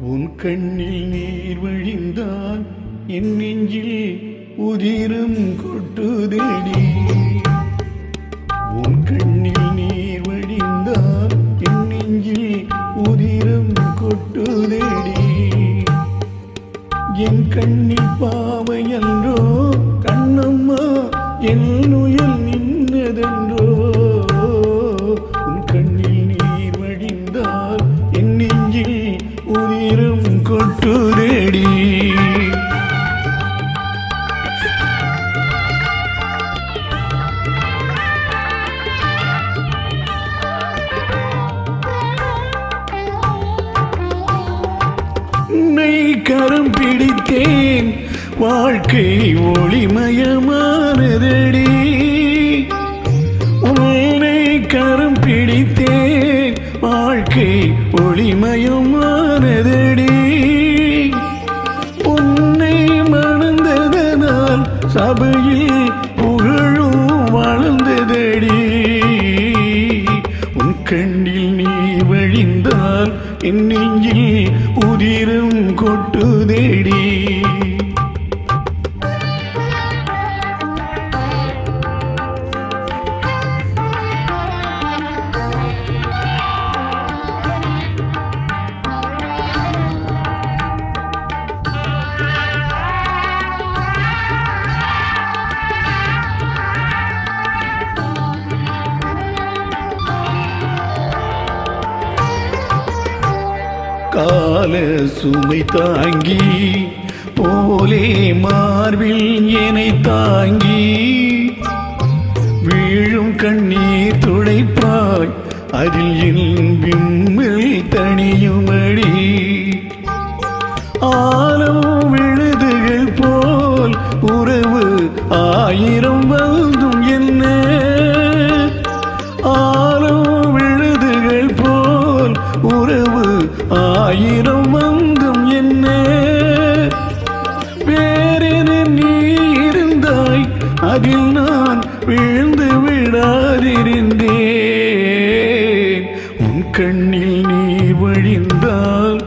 உன் கண்ணில் நீர் வழிந்தால் என் நெஞ்சில் உதிரம் கொட்டுதடி. உன் கண்ணில் நீர் வழிந்தால் என் நெஞ்சில் உதிரம் கொட்டுதடி. என் கண்ணில் பாவையன்றோ கண்ணம்மா என் உயல் நின்றதென்றோ. உன் கண்ணில் நீர் வழிந்தால் என் நெஞ்சில் உதிரம் கொட்டுதடி. உன்னை கரம் பிடித்தேன் வாழ்க்கை ஒளிமயமானதடி. உன்னை கரம் பிடித்தேன் வாழ்க்கை ஒளிமயமானதடி. உன்னை மணந்ததனால் சபையில் புகழும் வளர்ந்ததடி. உன் கண்ணில் நீ வழிந்தால் என் நெஞ்சில் உதிரம் கொட்டுதடி. கால சுமை தாங்கி போலே மார்பில் என்னை தாங்கி வீழும் கண்ணீர் துடைப்பாய் அதில் என் விம்மில் தனியுமடி. ஆலம் விழுதுகள் போல் உறவு ஆயிரம் வந்தும் என்ன. ஆலம் விழுதுகள் போல் உறவு ஆயிரம் வந்தும் என்ன. வேறென நீ இருந்தாய் அதில் நான் விழுந்து விடாதிருந்தேன். உன் கண்ணில் நீ வழிந்தால்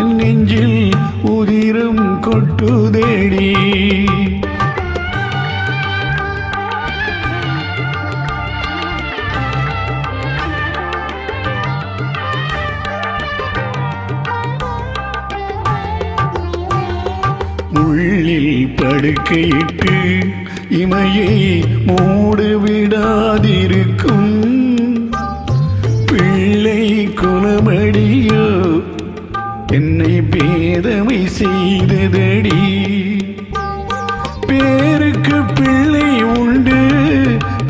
என் நெஞ்சில் உதிரம் கொட்டுதடி. உள்ளில் படுக்கையிட்டு இமையை மூடு விடாதிருக்கும் பிள்ளை குலமடியோ என்னை பேதமை செய்ததடி. பேருக்கு பிள்ளை உண்டு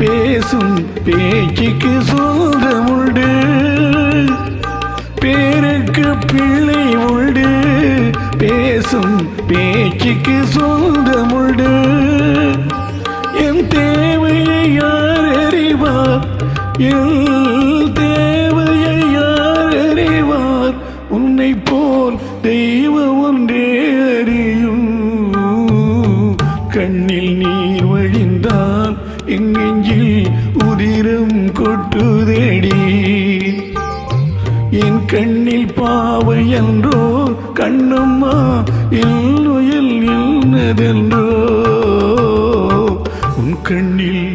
பேசும் பேச்சுக்கு சொந்தமுண்டு. பேருக்கு பிள்ளை உண்டு பேசும் பேச்சுக்கு சொந்தமுண்டு. என் தேவையை யார் அறிவார், என் தேவையை யார் அறிவார். உன்னை போல் தெய்வம் ஒன்றே அறியும். கண்ணில் நீர் வழிந்தால் என் நெஞ்சில் உதிரம் கொட்டுதடி. என் கண்ணில் பாவை என்றோ கண்ணம்மா என் உயல் நின்றதென்றோ. உன் கண்ணில்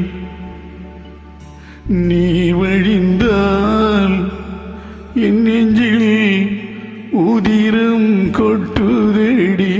நீ வழிந்தால் என் நெஞ்சில் உதிரம் கொட்டுதடி.